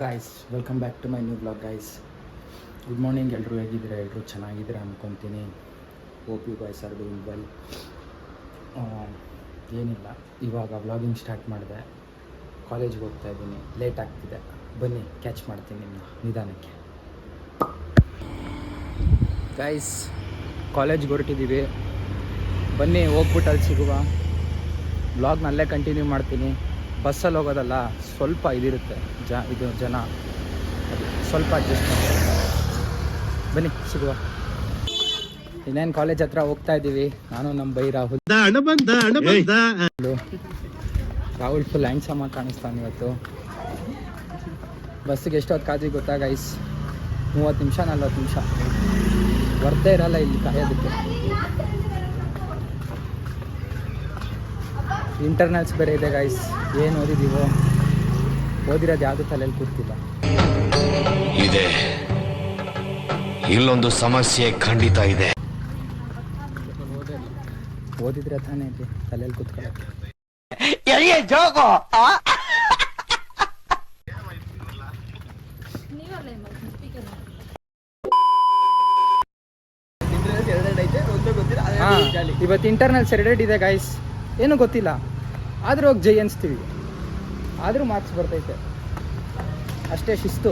Guys welcome back to my new blog guys. Good morning. ಎಲ್ಲರೂ ಹೇಗಿದ್ದೀರಾ? ಎಲ್ಲರೂ ಚೆನ್ನಾಗಿದ್ದೀರಾ ಅಂದ್ಕೊತೀನಿ. Hope you guys are doing well. ಏನಿಲ್ಲ, ಇವಾಗ ವ್ಲಾಗಿಂಗ್ ಸ್ಟಾರ್ಟ್ ಮಾಡಿದೆ. ಕಾಲೇಜ್ಗೆ ಹೋಗ್ತಾ ಇದ್ದೀನಿ, ಲೇಟ್ ಆಗ್ತಿದೆ. ಬನ್ನಿ ಕ್ಯಾಚ್ ಮಾಡ್ತೀನಿ ನಿಮ್ಮನ್ನ ನಿಧಾನಕ್ಕೆ. ಗಾಯ್ಸ್ ಕಾಲೇಜ್ಗೆ ಹೊರಟಿದ್ದೀವಿ, ಬನ್ನಿ ಹೋಗ್ಬಿಟ್ಟು ಅಲ್ಲಿ ಸಿಗುವ. ವ್ಲಾಗ್ನ ಅಲ್ಲೇ ಕಂಟಿನ್ಯೂ ಮಾಡ್ತೀನಿ. ಬಸ್ಸಲ್ಲಿ ಹೋಗೋದಲ್ಲ, ಸ್ವಲ್ಪ ಇದಿರುತ್ತೆ ಜನ, ಅದು ಸ್ವಲ್ಪ ಅಡ್ಜಸ್ಟ್ ಮಾಡ್ತೀನಿ. ಬನ್ನಿ ಸಿಗುವ. ಇನ್ನೇನು ಕಾಲೇಜ್ ಹತ್ರ ಹೋಗ್ತಾ ಇದ್ದೀವಿ. ನಾನು ನಮ್ಮ ಬೈ ರಾಹುಲ್ ಫುಲ್ ಹ್ಯಾಂಡ್ಸಮ್ ಆಗಿ ಕಾಣಿಸ್ತಾನೆ ಇವತ್ತು. ಬಸ್ಸಿಗೆ ಎಷ್ಟೊತ್ತು ಕಾದ್ವಿ ಗೊತ್ತಾ ಗೈಸ್? 30 ನಿಮಿಷ 40 ನಿಮಿಷ. ಬರ್ದೇ ಇರಲ್ಲ ಇಲ್ಲಿ ಕಾಯೋದಕ್ಕೆ. ಇಂಟರ್ನಲ್ಸ್ ಬೇರೆ ಇದೆ ಗೈಸ್. ಏನು ಓದಿದ್ದೀವೋ, ಓದಿರೋದು ಯಾವುದು ತಲೆಯಲ್ಲಿ ಕೂರ್ತಿಲ್ಲ. ಇದೆ, ಇಲ್ಲೊಂದು ಸಮಸ್ಯೆ ಖಂಡಿತ ಇದೆ. ಓದಿದ್ರೆ ತಾನೇ ಇದೆ ತಲೆಯಲ್ಲಿ ಕೂತ್ಕೊಳ್ಳೋಕ್ಕೆ. ಇವತ್ತು ಇಂಟರ್ನಲ್ಸ್ 2 ಇದೆ ಗೈಸ್. ಏನೂ ಗೊತ್ತಿಲ್ಲ, ಆದರೂ ಹೋಗಿ ಜೈ ಅನಿಸ್ತೀವಿ. ಆದರೂ ಮಾರ್ಕ್ಸ್ ಬರ್ತೈತೆ, ಅಷ್ಟೇ ಶಿಸ್ತು.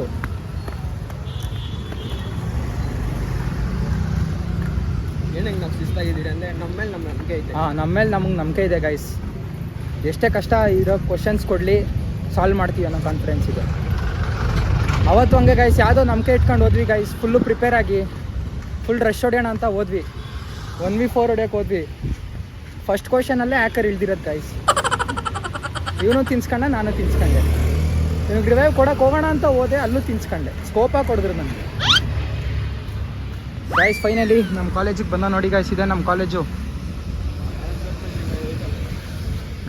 ಏನಂಗೆ ನಾವು ಶಿಸ್ತಾಗಿದ್ದೀರಿ ಅಂದರೆ ನಮ್ಮ ಮೇಲೆ ನಂಬಿಕೆ ಐತೆ. ನಮ್ಮ ಮೇಲೆ ನಮಗೆ ನಂಬಿಕೆ ಇದೆ ಗೈಸ್. ಎಷ್ಟೇ ಕಷ್ಟ ಇರೋ ಕ್ವಶನ್ಸ್ ಕೊಡಲಿ, ಸಾಲ್ವ್ ಮಾಡ್ತೀವಿ ಅನ್ನೋ ಕಾನ್ಫಿಡೆನ್ಸ್ ಇದೆ. ಅವತ್ತು ಹಂಗೆ ಗೈಸ್, ಯಾವುದೋ ನಂಬಿಕೆ ಇಟ್ಕೊಂಡು ಹೋದ್ವಿ ಗೈಸ್. ಫುಲ್ಲು ಪ್ರಿಪೇರ್ ಆಗಿ ಫುಲ್ ರಶ್ ಹೊಡೆಯೋಣ ಅಂತ ಹೋದ್ವಿ. 1v4 ಹೊಡೆಯೋಕೆ ಹೋದ್ವಿ. ಫಸ್ಟ್ ಕ್ವಶನಲ್ಲೇ ಹ್ಯಾಕರ್ ಇಳ್ದಿರೋದು ಗೈಸ್. ಇವನು ತಿನ್ಸ್ಕೊಂಡೆ, ನಾನು ತಿನ್ಸ್ಕೊಂಡೆ. ಇವ್ನಿಗೆ ರಿವೈವ್ ಕೊಡೋಕೆ ಹೋಗೋಣ ಅಂತ ಹೋದೆ, ಅಲ್ಲೂ ತಿನ್ಸ್ಕೊಂಡೆ. ಸ್ಕೋಪಾಗಿ ಕೊಡಿದ್ರು ನನಗೆ ಗೈಸ್. ಫೈನಲಿ ನಮ್ಮ ಕಾಲೇಜಿಗೆ ಬಂದ ನೋಡಿ ಗೈಸ್. ಇದೆ ನಮ್ಮ ಕಾಲೇಜು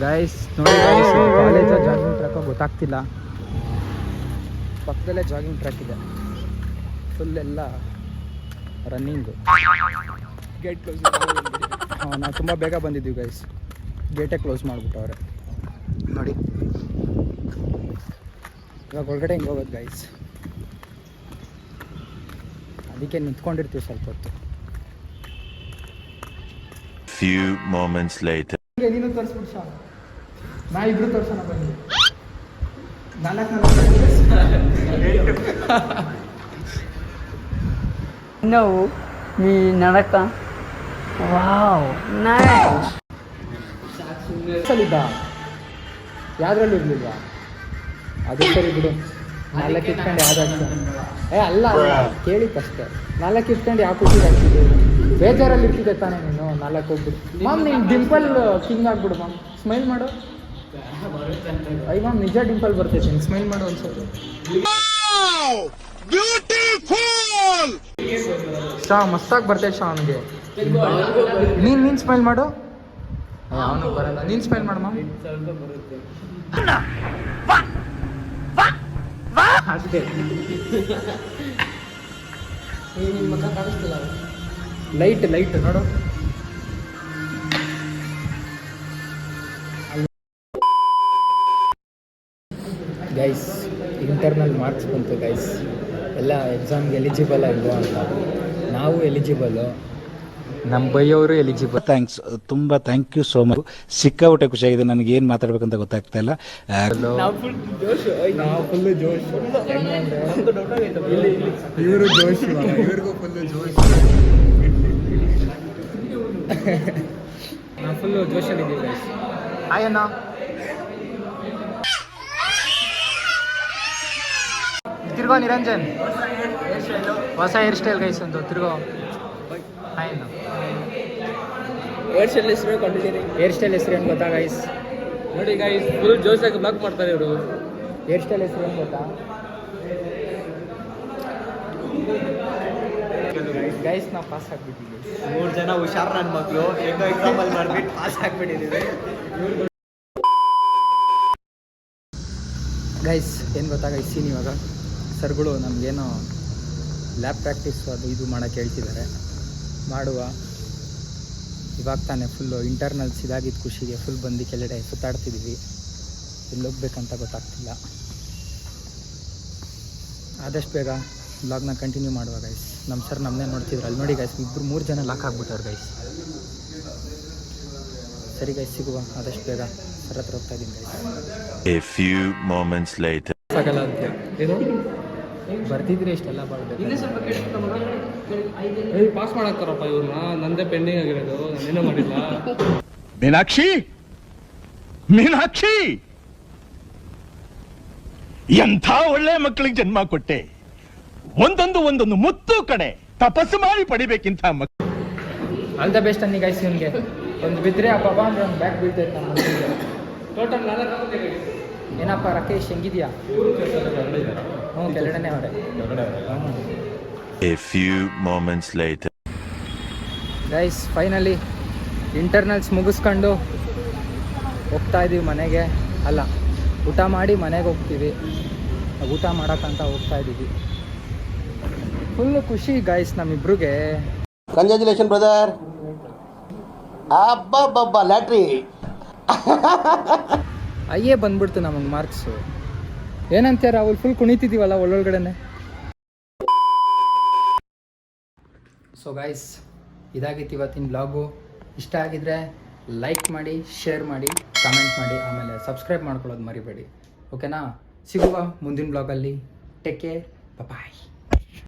ಗೈಸ್. ನೋಡಿ ಗೈಸ್, ಕಾಲೇಜು ಜಾಗಿಂಗ್ ಟ್ರ್ಯಾಕೋ ಗೊತ್ತಾಗ್ತಿಲ್ಲ. ಪಕ್ಕದಲ್ಲೇ ಜಾಗಿಂಗ್ ಟ್ರ್ಯಾಕ್ ಇದೆ. ಫುಲ್ ಎಲ್ಲ ರನ್ನಿಂಗು. Gate close. ನಾವು ತುಂಬ ಬೇಗ ಬಂದಿದ್ದೀವಿ ಗೈಸ್. ಗೇಟೇ ಕ್ಲೋಸ್ ಮಾಡಿಬಿಟ್ಟವ್ರೆ ನೋಡಿ. ಇವಾಗ ಒಳಗಡೆ ಹಿಂಗೆ ಹೋಗೋದು ಗೈಸ್. ಅದಕ್ಕೆ ನಿಂತ್ಕೊಂಡಿರ್ತೀವಿ ಸ್ವಲ್ಪ ಹೊತ್ತು. Few moments later. ನೀನು ತೋರಿಸ್ಬಿಟ್ಟು ಶಾ, ನಾ ಇಬ್ರು ತೋರ್ಸೋಣ ಬನ್ನಿ. 4 No, mi naraka. Wow, nice. ಸಲಿದ್ದ ಯಾವ್ದ್ರಲ್ಲಿ ಇರಲಿಲ್ವಾ? ಅದು ಸರಿ ಬಿಡು. 4 ಇಟ್ಕೊಂಡು ಯಾವ್ದು ಅಲ್ಲ ಕೇಳಿತ್ತಷ್ಟೇ. 4 ಇಟ್ಕೊಂಡು ಯಾವ ಖುಷಿಗೆ ಆಗ್ತಿದ್ದೆ? ಬೇಜಾರಲ್ಲಿ ಇರ್ತಿದ್ದೆ ತಾನೇ ನೀನು. 4 ಹೋಗ್ಬಿಟ್ಟು ಮಾಮ್ ನೀನು ಡಿಂಪಲ್ ಕಿಂಗ್ ಆಗ್ಬಿಡು ಮಾಮ್. ಸ್ಮೈಲ್ ಮಾಡು. ಐ ಮಾಮ್ ನಿಜ ಡಿಂಪಲ್ ಬರ್ತೈತೆ. ನೀನು ಸ್ಮೈಲ್ ಮಾಡು ಒಂದ್ಸರಿ. ಶಾ ಮಸ್ತಾಗಿ ಬರ್ತೈತೆ ಶಾ ಅವನಿಗೆ. ನೀನು ಸ್ಮೈಲ್ ಮಾಡು. ಅವನು ಬರಲ್ಲ. ನೀನು ಸ್ಮೈಲ್ ಮಾಡು ಮಾಮ್. ಅಷ್ಟೇ. ಲೈಟ್ ನೋಡು. ಗೈಸ್ ಇಂಟರ್ನಲ್ ಮಾರ್ಕ್ಸ್ ಬಂತು ಗೈಸ್. ಎಲ್ಲ ಎಕ್ಸಾಮ್ಗೆ ಎಲಿಜಿಬಲ್ ಇಲ್ವಾ ಅಂತ. ನಾವು ಎಲಿಜಿಬಲು, ನಮ್ಮ ಬೈಯವರು ಎಲಿಜಿಬಲ್. ಥ್ಯಾಂಕ್ಸ್, ತುಂಬ ಥ್ಯಾಂಕ್ ಯು ಸೋ ಮಚ್. ಸಿಕ್ಕಾಬಿಟ್ಟೆ ಖುಷಿಯಾಗಿದೆ. ನನಗೆ ಏನು ಮಾತಾಡ್ಬೇಕಂತ ಗೊತ್ತಾಗ್ತಾ ಇಲ್ಲ. ನಾವು ಫುಲ್ ಜೋಶ್. ಇವರು ಜೋಶ್, ಇವ್ರಿಗೂ ಫುಲ್ಲು ಜೋಶ್. ನಾವು ಫುಲ್ಲು ಜೋಶಲ್ಲಿದ್ದೀವಿ ಗೈಸ್. ಹಾಯಣ್ಣ. ತಿರ್ಗೋ ನಿರಂಜನ್, ಹೊಸ ಹೇರ್ ಸ್ಟೈಲ್ ಗೈಸ್ ಒಂದು. ತಿರ್ಗೋ ಹಾಯಣ್ಣ. ಹೇರ್ ಸ್ಟೈಲ್ ಹೆಸರು ಕಂಡಿದ್ದೀರಿ? ಹೇರ್ ಸ್ಟೈಲ್ ಹೆಸರು ಏನು ಗೊತ್ತಾ ಗೈಸ್? ನೋಡಿ ಗೈಸ್, ಫುಲ್ ಜೋಶಾಗಿ ಬ್ಲಾಕ್ ಮಾಡ್ತಾರೆ ಇವರು. ಹೇರ್ ಸ್ಟೈಲ್ ಹೆಸರು ಏನು ಗೊತ್ತಾ ಗೈಸ್? ನಾವು ಪಾಸ್ ಆಗಿಬಿಟ್ಟಿದ್ದೀವಿ. 3 ಜನ ಹುಷಾರ್ ನನ್ನ ಮಕ್ಕಳು ಹೆಂಗೋ ಎಕ್ಸಾಮಲ್ಲಿ ಮಾಡಿಬಿಟ್ಟು ಪಾಸ್ ಆಗಿಬಿಟ್ಟಿದ್ದೀವಿ ಗೈಸ್. ಏನು ಗೊತ್ತಾ ಗೈಸ್, ಸೀನ್ ಇವಾಗ ಸರ್ಗಳು ನಮಗೇನೋ ಲ್ಯಾಬ್ ಪ್ರಾಕ್ಟೀಸು ಅದು ಇದು ಮಾಡೋಕ್ಕೆ ಹೇಳ್ತಿದ್ದಾರೆ. ಮಾಡುವ. ಇವಾಗ ತಾನೇ ಫುಲ್ಲು ಇಂಟರ್ನಲ್ಸ್ ಇದಾಗಿದ್ದು ಖುಷಿಗೆ ಫುಲ್ ಬಂದು ಕೆಳಗಡೆ ಸುತ್ತಾಡ್ತಿದ್ದೀವಿ. ಎಲ್ಲಿ ಹೋಗ್ಬೇಕಂತ ಗೊತ್ತಾಗ್ತಿಲ್ಲ. ಆದಷ್ಟು ಬೇಗ ಬ್ಲಾಗ್ನ ಕಂಟಿನ್ಯೂ ಮಾಡುವ ಗೈಸ್. ನಮ್ಮ ಸರ್ ನಮ್ಮನ್ನೇ ನೋಡ್ತಿದ್ರು, ಅಲ್ಲಿ ನೋಡಿ ಗೈಸ್, ಇಬ್ಬರು 3 ಜನ ಲಾಕ್ ಆಗ್ಬಿಟ್ಟವ್ರು ಗೈಸ್. ಸರಿ ಗೈಸ್, ಸಿಗುವ ಆದಷ್ಟು ಬೇಗ. ಸರ್ ಹತ್ರ ಹೋಗ್ತಾ ಇದ್ದೀನಿ guys. A few moments later. ಸಾಗಲ್ಲ ಅಂತ ಏನು ಬರ್ತಿದ್ರೆ ಇಷ್ಟೆಲ್ಲ ಮಾಡ್ಬೇಕು. ಪಾಸ್ ಮಾಡಾಕ್ತಾರಪ್ಪ ಇವ್ರನ್ನ, ನಂದೇ ಪೆಂಡಿಂಗ್ ಆಗಿರೋದು, ನಾನೇನೋ ಮಾಡಿಲ್ಲ. ಮೀನಾಕ್ಷಿ, ಮೀನಾಕ್ಷಿ, ಎಂಥ ಒಳ್ಳೆ ಮಕ್ಕಳಿಗೆ ಜನ್ಮ ಕೊಟ್ಟೆ. ಒಂದೊಂದು ಮುತ್ತು ಕಡೆ ತಪಸ್ಸು ಮಾಡಿ ಪಡಿಬೇಕಿಂತ ಮಕ್ಕಳು. ಆಲ್ ದ ಬೆಸ್ಟ್ ಅನ್ನಿ ಗೈಸ್. ಇವನಿಗೆ ಒಂದು ಬಿದ್ದರೆ ಆ ಪಾಪ ಅಂದ್ರೆ ಒಂದು ಬ್ಯಾಗ್ ಬೀಳ್ತೈತೆ ನಮ್ಮ ಮನೆಗೆ. ಟೋಟಲ್ ಏನಪ್ಪ ರಾಕೇಶ್, ಹೆಂಗಿದ್ಯಾ? ಹ್ಞೂ, ಕೆಳಗಡೆನೇ ಅವರೇ. A few moments later. Guys, finally internals ಮುಗಿಸ್ಕೊಂಡು ಹೋಗ್ತಾ ಇದ್ದೀವಿ ಮನೆಗೆ. ಅಲ್ಲ, ಊಟ ಮಾಡಿ ಮನೆಗೆ ಹೋಗ್ತೀವಿ. ಊಟ ಮಾಡೋಕ್ಕಂತ ಹೋಗ್ತಾ ಇದ್ದೀವಿ. ಫುಲ್ಲು ಖುಷಿ ಗೈಸ್ ನಮ್ಮಿಬ್ರಿಗೆ. Congratulation brother. ಅಬ್ಬಬ್ಬಬ್ಬ ಲ್ಯಾಟ್ರಿ. ಅಯ್ಯೇ ಬಂದ್ಬಿಡ್ತು ನಮಗೆ ಮಾರ್ಕ್ಸು. ಏನಂತೀರ, ಅವ್ರು ಫುಲ್ ಕುಣಿತಿದ್ದೀವಲ್ಲ ಒಳ್ಳೊಳಗಡೆನೆ. ಸೊ ಗೈಸ್, ಇದಾಗಿತ್ತು ಇವತ್ತಿನ ಬ್ಲಾಗು. ಇಷ್ಟ ಆಗಿದ್ರೆ ಲೈಕ್ ಮಾಡಿ, ಶೇರ್ ಮಾಡಿ, ಕಮೆಂಟ್ ಮಾಡಿ, ಆಮೇಲೆ ಸಬ್ಸ್ಕ್ರೈಬ್ ಮಾಡ್ಕೊಳ್ಳೋದು ಮರಿಬೇಡಿ. ಓಕೆನಾ? ಸಿಗುವ ಮುಂದಿನ ಬ್ಲಾಗಲ್ಲಿ. ಟೇಕ್ ಕೇರ್, ಬಾಯ್.